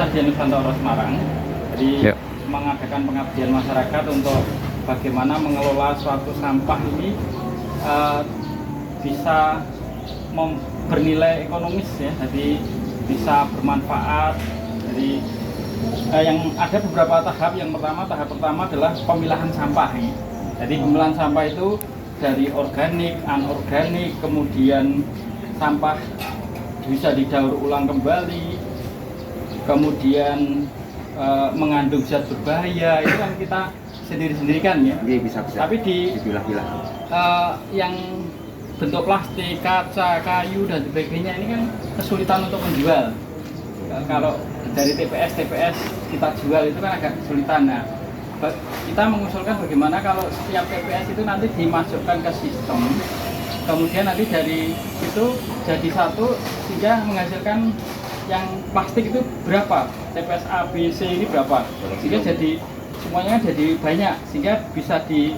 Stadion Nusantara Semarang. Jadi mengadakan pengabdian masyarakat untuk bagaimana mengelola suatu sampah ini bisa bernilai ekonomis ya, jadi bisa bermanfaat. Jadi yang ada beberapa tahap. Tahap pertama adalah pemilahan sampah ini. Jadi pemilahan sampah itu dari organik, anorganik, kemudian sampah bisa didaur ulang kembali, kemudian mengandung zat berbahaya, itu kan kita sendiri-sendirikan ya. Iya, bisa. Tapi dipilah-pilah. Yang bentuk plastik, kaca, kayu dan sebagainya ini kan kesulitan untuk menjual. Kalau dari TPS kita jual itu kan agak kesulitan. Nah, kita mengusulkan bagaimana kalau setiap TPS itu nanti dimasukkan ke sistem, kemudian nanti dari itu jadi satu sehingga menghasilkan yang plastik itu berapa, TPS A, B, C ini berapa, sehingga jadi semuanya jadi banyak, sehingga bisa di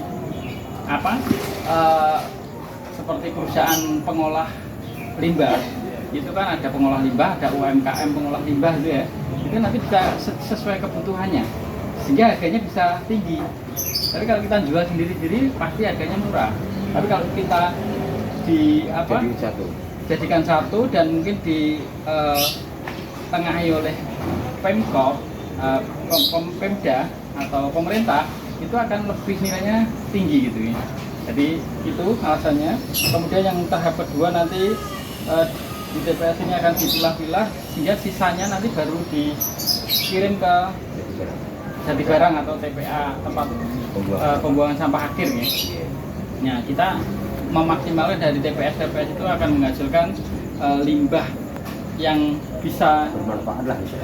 seperti perusahaan pengolah limbah itu kan ada pengolah limbah, ada UMKM pengolah limbah itu ya, itu nanti bisa sesuai kebutuhannya sehingga harganya bisa tinggi. Tapi kalau kita jual sendiri-sendiri pasti harganya murah. Tapi kalau kita jadikan satu dan mungkin di tengahi oleh Pemkop, Pemda atau pemerintah, itu akan lebih nilainya tinggi gitu ya. Jadi itu alasannya. Kemudian yang tahap kedua nanti di TPS ini akan dipilah-pilah sehingga sisanya nanti baru dikirim ke Jati Barang atau TPA, tempat pembuangan sampah akhir ya. Nah, kita memaksimalkan dari TPS itu akan menghasilkan limbah yang bisa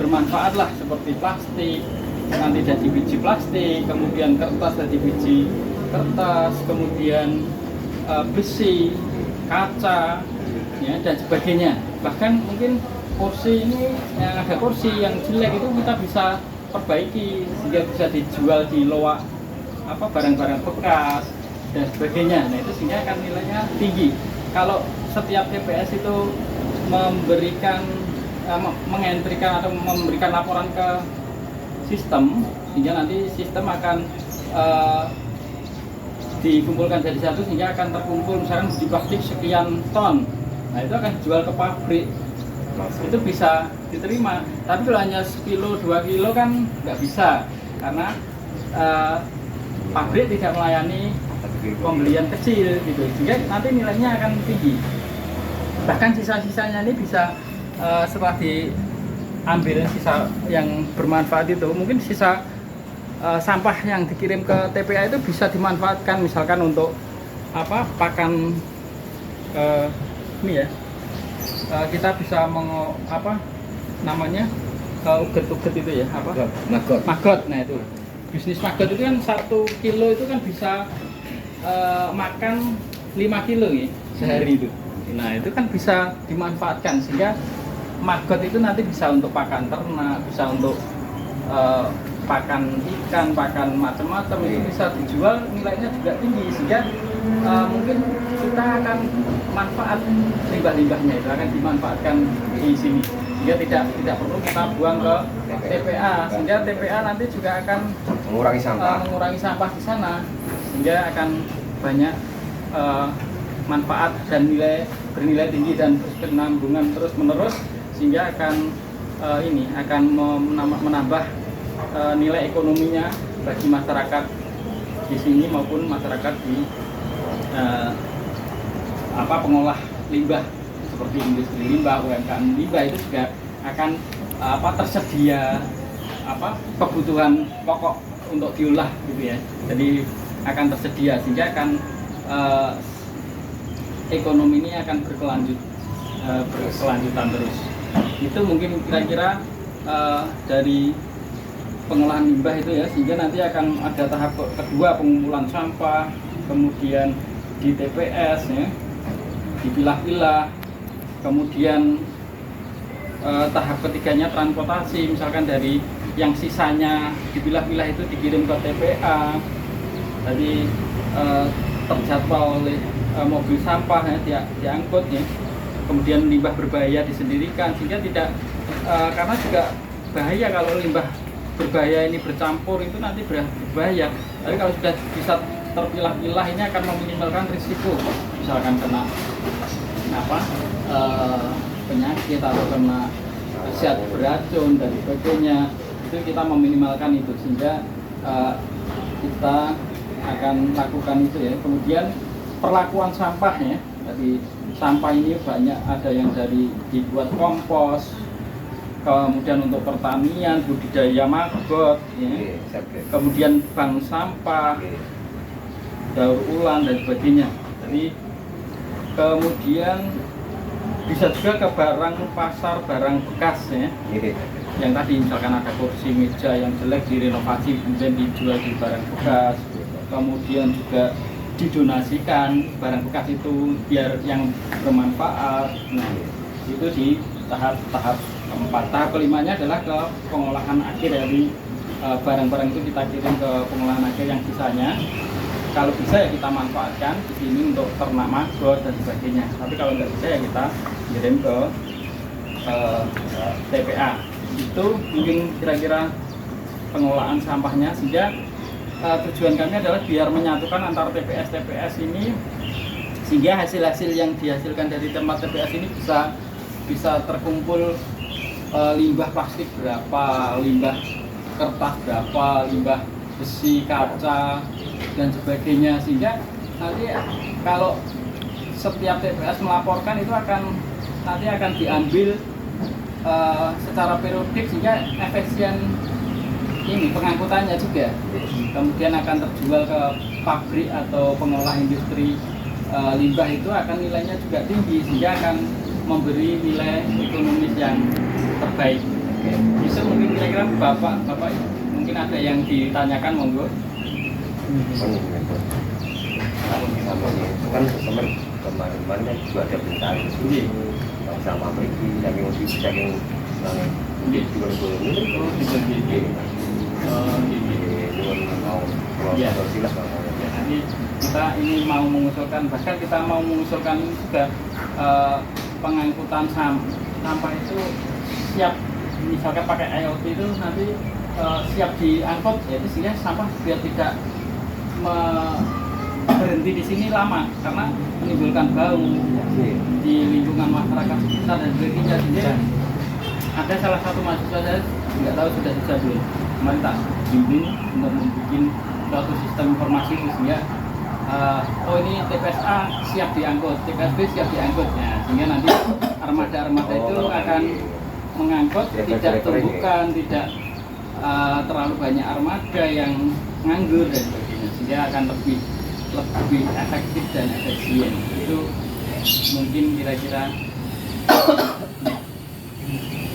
bermanfaat lah, seperti plastik, nanti jadi biji plastik, kemudian kertas dari biji kertas, kemudian besi, kaca, ya, dan sebagainya. Bahkan mungkin kursi ini yang ada kursi yang jelek itu kita bisa perbaiki sehingga bisa dijual di loak barang-barang bekas dan sebagainya. Nah, itu sehingga akan nilainya tinggi. Kalau setiap TPS itu memberikan mengentrikan atau memberikan laporan ke sistem, sehingga nanti sistem akan dikumpulkan jadi satu sehingga akan terkumpul misalkan biji plastik sekian ton. Nah, itu akan dijual ke pabrik. Itu bisa diterima. Tapi kalau hanya sekilo 2 kilo kan nggak bisa, karena pabrik tidak melayani pembelian kecil gitu, sehingga nanti nilainya akan tinggi. Bahkan sisa-sisanya ini bisa setelah diambil sisa yang bermanfaat itu, mungkin sisa sampah yang dikirim ke TPA itu bisa dimanfaatkan misalkan untuk pakan ini ya. Kita bisa uget-uget itu ya, maggot. Nah, itu bisnis maggot itu kan 1 kilo itu kan bisa makan 5 kilo ya sehari itu. Nah, itu kan bisa dimanfaatkan sehingga maggot itu nanti bisa untuk pakan ternak, bisa untuk pakan ikan, pakan macam-macam, itu bisa dijual, nilainya juga tinggi sehingga mungkin kita akan manfaat limbah-limbahnya itu akan dimanfaatkan di sini sehingga tidak perlu kita buang ke TPA, sehingga TPA nanti juga akan mengurangi sampah di sana sehingga akan banyak manfaat dan bernilai tinggi dan berkesinambungan terus menerus sehingga akan menambah nilai ekonominya bagi masyarakat di sini maupun masyarakat di pengolah limbah seperti industri limbah, UMKM limbah, itu juga akan tersedia kebutuhan pokok untuk diolah gitu ya. Jadi akan tersedia sehingga akan ekonomi ini akan berkelanjutan terus. Itu mungkin kira-kira dari pengolahan limbah itu ya, sehingga nanti akan ada tahap kedua pengumpulan sampah, kemudian di TPS ya, dipilah-pilah, kemudian tahap ketiganya transportasi, misalkan dari yang sisanya dipilah-pilah itu dikirim ke TPA, tadi terjadwal oleh mobil sampah ya, diangkut ya, kemudian limbah berbahaya disendirikan sehingga tidak karena juga bahaya kalau limbah berbahaya ini bercampur itu nanti berbahaya. Tapi kalau sudah bisa terpilah-pilah ini akan meminimalkan risiko, misalkan kena apa penyakit atau kena zat beracun dan sebagainya, itu kita meminimalkan itu sehingga kita akan lakukan itu ya. Kemudian perlakuan sampahnya, jadi sampah ini banyak ada yang dari dibuat kompos, kemudian untuk pertanian, budidaya maggot, ya. Kemudian bank sampah, daur ulang dan sebagainya. Jadi kemudian bisa juga ke barang pasar, barang bekas ya. Yang tadi misalkan ada kursi meja yang jelek direnovasi kemudian dijual di barang bekas. Kemudian juga didonasikan barang bekas itu biar yang bermanfaat. Nah, itu di tahap keempat. Tahap kelimanya adalah ke pengolahan akhir dari barang-barang itu kita kirim ke pengolahan akhir yang sisanya. Kalau bisa ya kita manfaatkan di sini untuk ternak maggot dan sebagainya. Tapi kalau nggak bisa ya kita kirim ke TPA. Itu mungkin kira-kira pengolahan sampahnya, sehingga tujuan kami adalah biar menyatukan antara TPS ini, sehingga hasil-hasil yang dihasilkan dari tempat TPS ini bisa terkumpul limbah plastik berapa, limbah kertas berapa, limbah besi, kaca dan sebagainya, sehingga nanti kalau setiap TPS melaporkan itu nanti akan diambil secara periodik, sehingga efisien ini pengangkutannya juga. Kemudian akan terjual ke pabrik atau pengolah industri limbah, itu akan nilainya juga tinggi, sehingga akan memberi nilai ekonomis yang terbaik. Bisa mungkin kira-kira bapak mungkin ada yang ditanyakan, monggo. Kan kemarin juga ada berita sama pergi saking Jadi kita ini mau mengusulkan, bahkan kita mau mengusulkan juga pengangkutan sampah itu siap, misalkan pakai IoT itu nanti siap diangkut, yaitu sehingga sampah biar tidak berhenti di sini lama karena menimbulkan bau di lingkungan masyarakat sekitar dan sebagainya. Jadi ada salah satu mahasiswa, saya nggak tahu sudah belum, kemarin tak bimbing untuk membuat suatu sistem informasi sehingga ini TPSA siap diangkut, TPSB siap diangkut, ya, sehingga nanti armada itu akan mengangkut, tidak tumbukan, tidak terlalu banyak armada yang nganggur dan sebagainya, sehingga akan lebih efektif dan efisien. Itu mungkin kira-kira.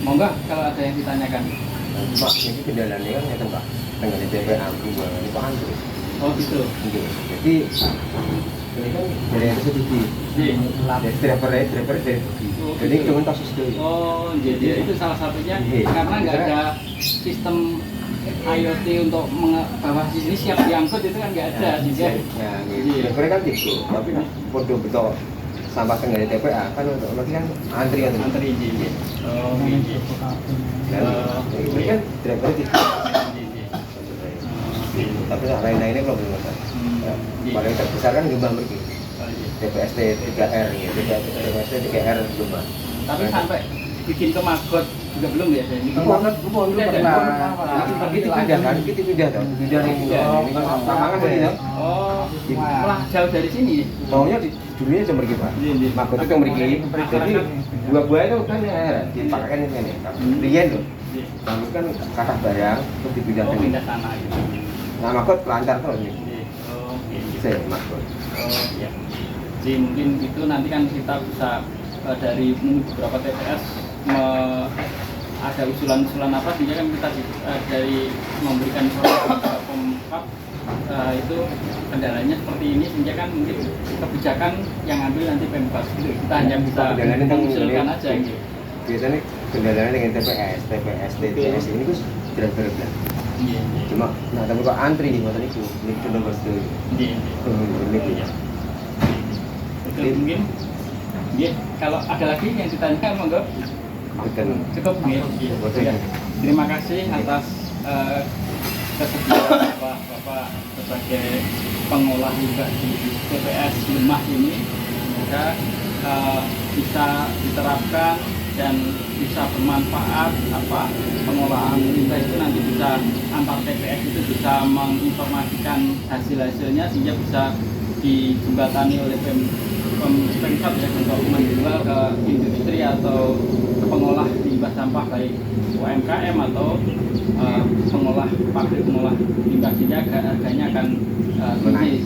Monggo kalau ada yang ditanyakan. Pak, ini kendalanya kan ya Pak, dengan TPA buang ini Pak Andri. Oh gitu. Jadi ini kan dari yang sedikit. Driver dari. Jadi cuma kasus itu. Oh, jadi itu salah satunya karena nggak ada sistem IoT untuk bawah sini siap diangkut, itu kan nggak ada. Driver kan gitu, tapi bodoh betul. Sampah tengah TPA kan lagi kan antri. Oh, gitu. Ini kan driver gitu. Tapi lain-lainnya belum ada. Paling terbesar kan Jombang pergi. TPST 3R ya, TPST 3R Jombang. Tapi sampai bikin ke maggot juga belum ya? Belum pernah. Itu pindah kan, itu pindah dong. Pindah ini kan lapangan dari itu. Oh, malah jauh dari sini. Maunya dulunya cuma pergi Pak. Maggot itu cuma pergi. Jadi buah-buah itu kan dipakai ini. Rian loh. Kami kan kakak barang terus dipindah ke pindah sana gitu. Nah, maggot lancar terus nih. Oh, saya maggot. Oh, iya. Jadi mungkin itu nanti kan kita bisa dari beberapa TPS ada usulan-usulan apa, sehingga kan kita dari memberikan Pemkab itu kendalanya seperti ini, sehingga kan mungkin kebijakan yang ambil nanti Pemkab gitu. Kita hanya bisa mengusulkan aja gitu. Biasanya kendalanya dengan TPS ini tuh berat-berat. Cuma, nah tapi kok antri di masa itu, ini cuma bos tuh. Iya. Itu mungkin. Kalau ada lagi yang ditanyakan, monggo. Cukup. Cukup. Terima kasih atas kesediaan Bapak sebagai pengolah limbah di TPS Lemah ini. Semoga bisa diterapkan dan bisa bermanfaat. Pengolahan limbah itu nanti bisa antar TPS itu bisa menginformasikan hasilnya sehingga bisa dijembatani oleh Pemkab ya untuk menjual ke industri atau ke pengolah limbah sampah baik UMKM atau pabrik pengolah limbah, sehingga harganya akan tinggi.